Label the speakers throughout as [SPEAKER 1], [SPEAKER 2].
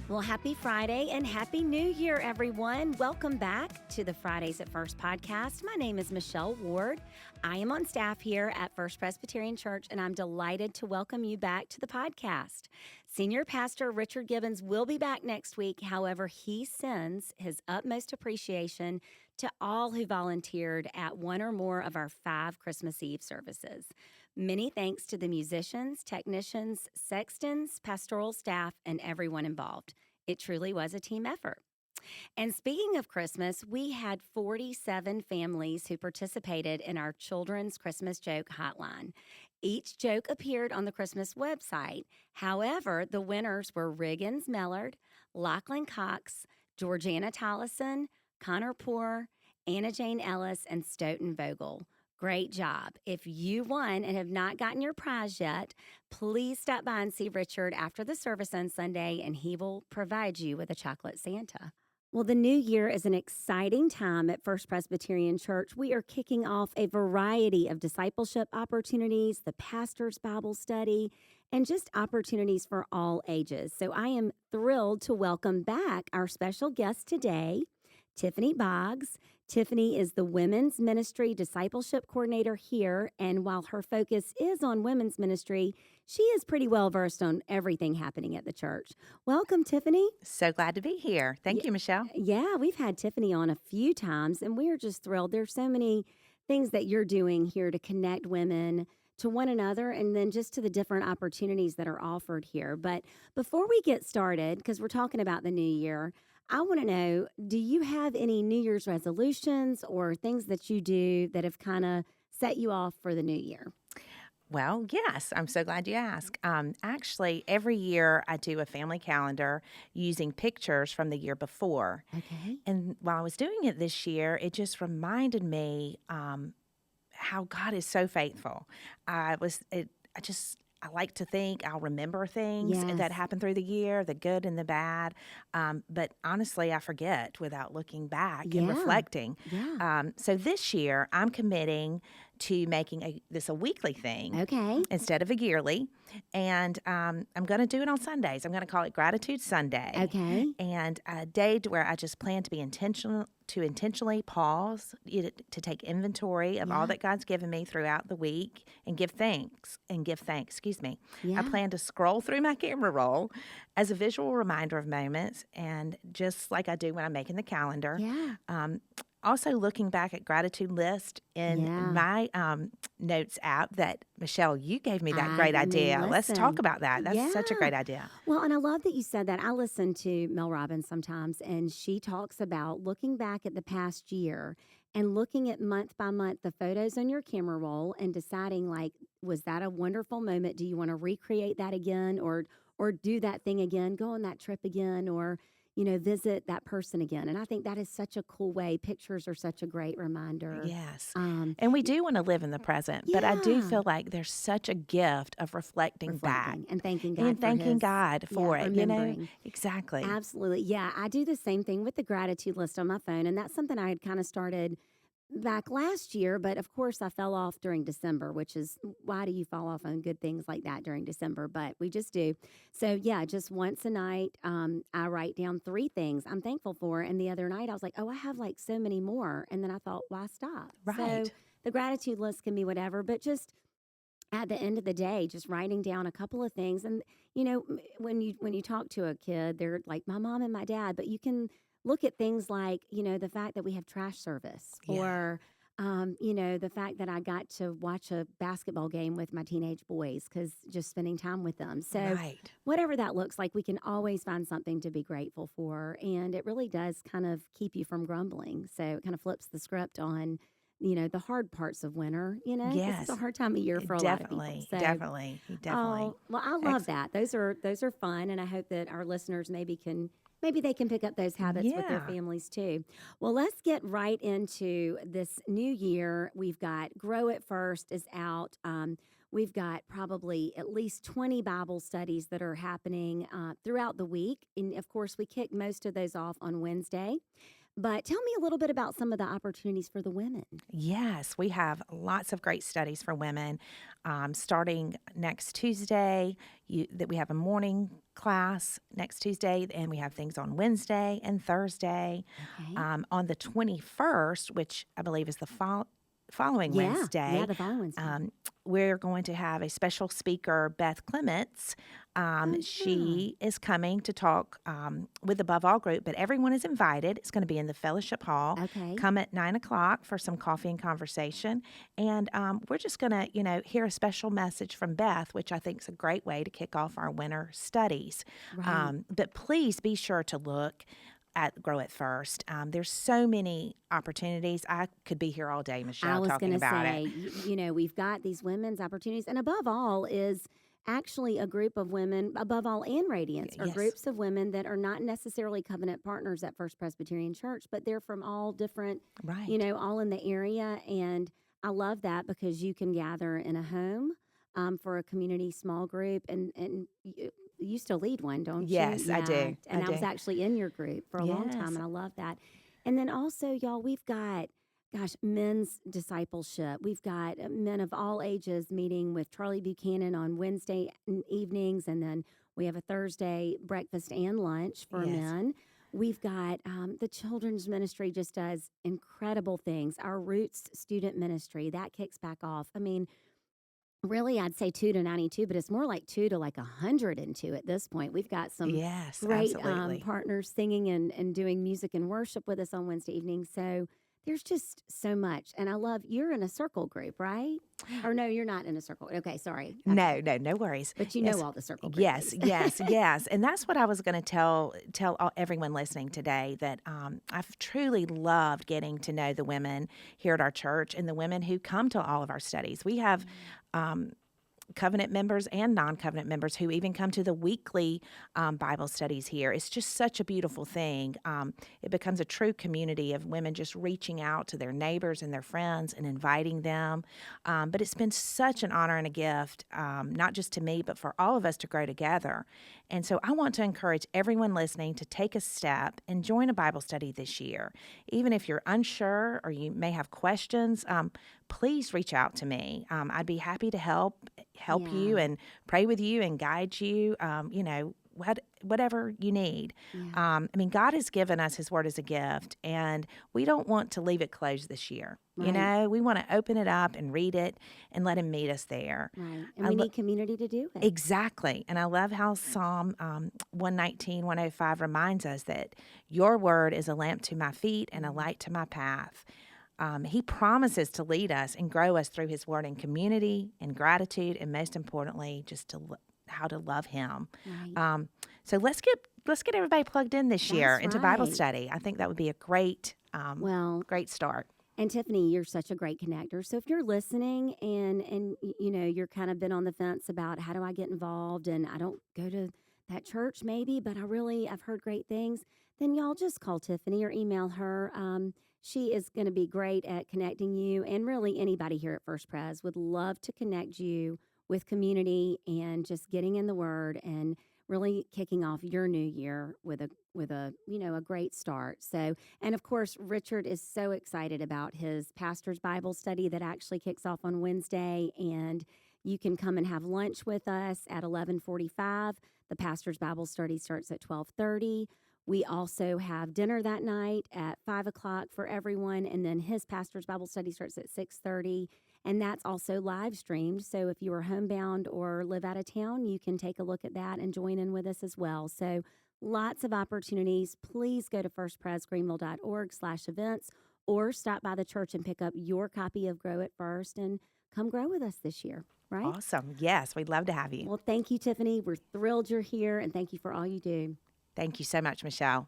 [SPEAKER 1] Well, happy Friday and Happy New Year, everyone. Welcome back to the Fridays at First podcast. My name is Michelle Ward. I am on staff here at First Presbyterian Church, and I'm delighted to welcome you back to the podcast. Senior Pastor Richard Gibbons will be back next week. However, he sends his utmost appreciation to all who volunteered at one or more of our 5 Christmas Eve services. Many thanks to the musicians, technicians, sextons, pastoral staff, and everyone involved. It truly was a team effort. And speaking of Christmas, we had 47 families who participated in our children's Christmas joke hotline. Each joke appeared on the Christmas website. However, the winners were Riggins Mellard, Lachlan Cox, Georgiana Tollison, Connor Poor, Anna Jane Ellis, and Stoughton Vogel. Great job. If you won and have not gotten your prize yet, please stop by and see Richard after the service on Sunday, and he will provide you with a chocolate Santa. Well, the new year is an exciting time at First Presbyterian Church. We are kicking off a variety of discipleship opportunities, the pastor's Bible study, and just opportunities for all ages. So I am thrilled to welcome back our special guest today, Tiffany Boggs. Tiffany is the Women's Ministry Discipleship Coordinator here, and while her focus is on women's ministry, she is pretty well versed on everything happening at the church. Welcome, Tiffany.
[SPEAKER 2] So glad to be here. Thank you, Michelle.
[SPEAKER 1] Yeah, we've had Tiffany on a few times, and we are just thrilled. There's so many things that you're doing here to connect women to one another and then just to the different opportunities that are offered here. But before we get started, because we're talking about the new year, I want to know, do you have any New Year's resolutions or things that you do that have kind of set you off for the new year?
[SPEAKER 2] Well, yes, I'm so glad you asked. Actually, every year I do a family calendar using pictures from the year before.
[SPEAKER 1] Okay.
[SPEAKER 2] And while I was doing it this year, it just reminded me how God is so faithful. I like to think I'll remember things
[SPEAKER 1] Yes.
[SPEAKER 2] that happen through the year, the good and the bad. But honestly, I forget without looking back and
[SPEAKER 1] Yeah.
[SPEAKER 2] reflecting.
[SPEAKER 1] Yeah.
[SPEAKER 2] So this year, I'm committing to making this a weekly thing
[SPEAKER 1] Okay.
[SPEAKER 2] instead of a yearly. And I'm going to do it on Sundays. I'm going to call it Gratitude Sunday.
[SPEAKER 1] Okay.
[SPEAKER 2] And a day where I just plan to be intentional, to intentionally pause, to take inventory of all that God's given me throughout the week and give thanks. Excuse me.
[SPEAKER 1] Yeah.
[SPEAKER 2] I plan to scroll through my camera roll as a visual reminder of moments, and just like I do when I'm making the calendar.
[SPEAKER 1] Yeah.
[SPEAKER 2] Also looking back at gratitude list in my notes app that, Michelle, you gave me that great idea. Let's talk about that. That's such a great idea.
[SPEAKER 1] Well, and I love that you said that. I listen to Mel Robbins sometimes, and she talks about looking back at the past year and looking at month by month the photos on your camera roll and deciding, like, was that a wonderful moment? Do you want to recreate that again or do that thing again, go on that trip again, or visit that person again? And I think that is such a cool way. Pictures are such a great reminder.
[SPEAKER 2] Yes. And we do want to live in the present, but I do
[SPEAKER 1] Yeah.
[SPEAKER 2] feel like there's such a gift of reflecting back
[SPEAKER 1] and thanking God
[SPEAKER 2] and thanking
[SPEAKER 1] for
[SPEAKER 2] God for it,
[SPEAKER 1] remembering.
[SPEAKER 2] Exactly.
[SPEAKER 1] Absolutely. Yeah, I do the same thing with the gratitude list on my phone, and that's something I had kind of started back last year, but of course I fell off during December, which is, why do you fall off on good things like that during December? But we just do. So yeah, just once a night, I write down 3 things I'm thankful for. And the other night I was like, oh, I have like so many more. And then I thought, why stop?
[SPEAKER 2] Right.
[SPEAKER 1] So the gratitude list can be whatever, but just at the end of the day, just writing down a couple of things. And, when you talk to a kid, they're like my mom and my dad, but you can look at things like, the fact that we have trash service or, the fact that I got to watch a basketball game with my teenage boys because just spending time with them. So whatever that looks like, we can always find something to be grateful for. And it really does kind of keep you from grumbling. So it kind of flips the script on, the hard parts of winter,
[SPEAKER 2] Yes.
[SPEAKER 1] It's a hard time of year for a lot of people. So,
[SPEAKER 2] Definitely.
[SPEAKER 1] oh, well, I love that. Those are fun. And I hope that our listeners maybe they can pick up those habits with their families too. Well, let's get right into this new year. We've got Grow It First is out. We've got probably at least 20 Bible studies that are happening throughout the week. And of course, we kick most of those off on Wednesday. But tell me a little bit about some of the opportunities for the women.
[SPEAKER 2] Yes, we have lots of great studies for women. Starting next Tuesday, that we have a morning class next Tuesday, and we have things on Wednesday and Thursday.
[SPEAKER 1] Okay.
[SPEAKER 2] On the 21st, which I believe is the following
[SPEAKER 1] Yeah. Yeah,
[SPEAKER 2] Wednesday,
[SPEAKER 1] the following Wednesday.
[SPEAKER 2] we're going to have a special speaker, Beth Clements.
[SPEAKER 1] Oh, yeah.
[SPEAKER 2] She is coming to talk with the Above All group, but everyone is invited. It's going to be in the fellowship hall.
[SPEAKER 1] Okay.
[SPEAKER 2] Come at 9:00 for some coffee and conversation. And we're just going to, hear a special message from Beth, which I think is a great way to kick off our winter studies.
[SPEAKER 1] Right.
[SPEAKER 2] But please be sure to look at Grow It First. There's so many opportunities. I could be here all day,
[SPEAKER 1] I
[SPEAKER 2] Michelle,
[SPEAKER 1] was
[SPEAKER 2] talking
[SPEAKER 1] going to
[SPEAKER 2] about
[SPEAKER 1] say,
[SPEAKER 2] it.
[SPEAKER 1] we've got these women's opportunities. And above all is actually a group of women, above all and Radiance, are
[SPEAKER 2] Yes.
[SPEAKER 1] groups of women that are not necessarily covenant partners at First Presbyterian Church, but they're from all different,
[SPEAKER 2] Right.
[SPEAKER 1] all in the area. And I love that because you can gather in a home for a community small group. And you still lead one, don't you?
[SPEAKER 2] Yes, I do.
[SPEAKER 1] And I was actually in your group for a long time,
[SPEAKER 2] Yes.
[SPEAKER 1] and I love that. And then also, y'all, we've got men's discipleship. We've got men of all ages meeting with Charlie Buchanan on Wednesday evenings, and then we have a Thursday breakfast and lunch for
[SPEAKER 2] Yes.
[SPEAKER 1] men. We've got the children's ministry just does incredible things. Our Roots student ministry, that kicks back off. I mean, really, I'd say 2 to 92, but it's more like 2 to like 102 at this point. We've got some
[SPEAKER 2] Yes,
[SPEAKER 1] great
[SPEAKER 2] absolutely.
[SPEAKER 1] partners singing and doing music and worship with us on Wednesday evenings. So there's just so much. And I love, you're in a circle group, right? Or no, you're not in a circle. Okay, sorry.
[SPEAKER 2] No worries.
[SPEAKER 1] But you
[SPEAKER 2] Yes.
[SPEAKER 1] know all the circle group
[SPEAKER 2] Yes,
[SPEAKER 1] things.
[SPEAKER 2] yes. And that's what I was going to tell everyone listening today, that I've truly loved getting to know the women here at our church and the women who come to all of our studies. We have covenant members and non-covenant members who even come to the weekly Bible studies here. It's just such a beautiful thing. It becomes a true community of women just reaching out to their neighbors and their friends and inviting them. But it's been such an honor and a gift, not just to me, but for all of us to grow together. And so I want to encourage everyone listening to take a step and join a Bible study this year. Even if you're unsure or you may have questions, please reach out to me. I'd be happy to help you and pray with you and guide you, whatever you need.
[SPEAKER 1] Yeah.
[SPEAKER 2] God has given us His Word as a gift, and we don't want to leave it closed this year.
[SPEAKER 1] Right.
[SPEAKER 2] We want to open it up and read it and let Him meet us there.
[SPEAKER 1] Right. And we need community to do it.
[SPEAKER 2] Exactly. And I love how Psalm 119, 105 reminds us that your word is a lamp to my feet and a light to my path. He promises to lead us and grow us through His word in community and gratitude, and most importantly, just how to love Him.
[SPEAKER 1] Right.
[SPEAKER 2] So let's get everybody plugged in this year
[SPEAKER 1] That's
[SPEAKER 2] into Bible
[SPEAKER 1] right.
[SPEAKER 2] study. I think that would be a great great start.
[SPEAKER 1] And Tiffany, you're such a great connector. So if you're listening and you're kind of been on the fence about how do I get involved, and I don't go to that church maybe, but I've heard great things, then y'all just call Tiffany or email her. She is going to be great at connecting you, and really anybody here at First Pres would love to connect you with community and just getting in the Word and really kicking off your new year with a great start. So, and of course, Richard is so excited about his pastor's Bible study that actually kicks off on Wednesday, and you can come and have lunch with us at 11:45. The pastor's Bible study starts at 12:30. We also have dinner that night at 5:00 for everyone, and then his pastor's Bible study starts at 6:30, and that's also live streamed. So if you are homebound or live out of town, you can take a look at that and join in with us as well. So lots of opportunities. Please go to firstpresgreenville.org/events or stop by the church and pick up your copy of Grow It First and come grow with us this year, right?
[SPEAKER 2] Awesome. Yes, we'd love to have you.
[SPEAKER 1] Well, thank you, Tiffany. We're thrilled you're here, and thank you for all you do.
[SPEAKER 2] Thank you so much, Michelle.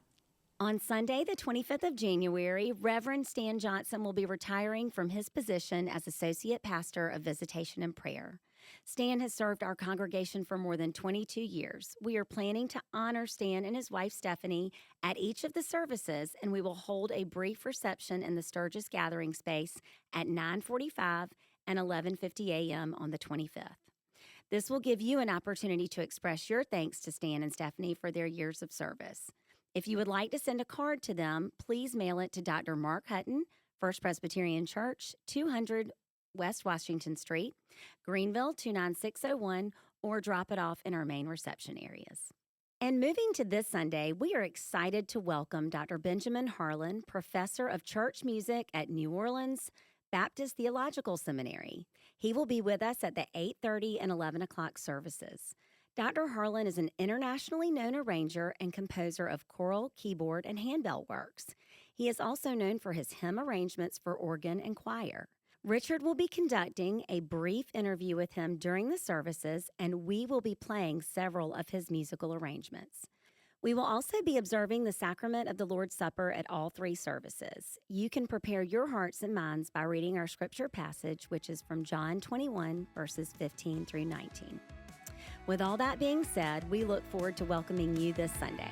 [SPEAKER 1] On Sunday, the 25th of January, Reverend Stan Johnson will be retiring from his position as Associate Pastor of Visitation and Prayer. Stan has served our congregation for more than 22 years. We are planning to honor Stan and his wife, Stephanie, at each of the services, and we will hold a brief reception in the Sturgis Gathering Space at 9:45 and 11:50 a.m. on the 25th. This will give you an opportunity to express your thanks to Stan and Stephanie for their years of service. If you would like to send a card to them, please mail it to Dr. Mark Hutton, First Presbyterian Church, 200 West Washington Street, Greenville 29601, or drop it off in our main reception areas. And moving to this Sunday, we are excited to welcome Dr. Benjamin Harlan, Professor of Church Music at New Orleans Baptist Theological Seminary. He will be with us at the 8:30 and 11 o'clock services. Dr. Harlan is an internationally known arranger and composer of choral, keyboard, and handbell works. He is also known for his hymn arrangements for organ and choir. Richard will be conducting a brief interview with him during the services, and we will be playing several of his musical arrangements. We will also be observing the sacrament of the Lord's Supper at all three services. You can prepare your hearts and minds by reading our scripture passage, which is from John 21, verses 15 through 19. With all that being said, we look forward to welcoming you this Sunday.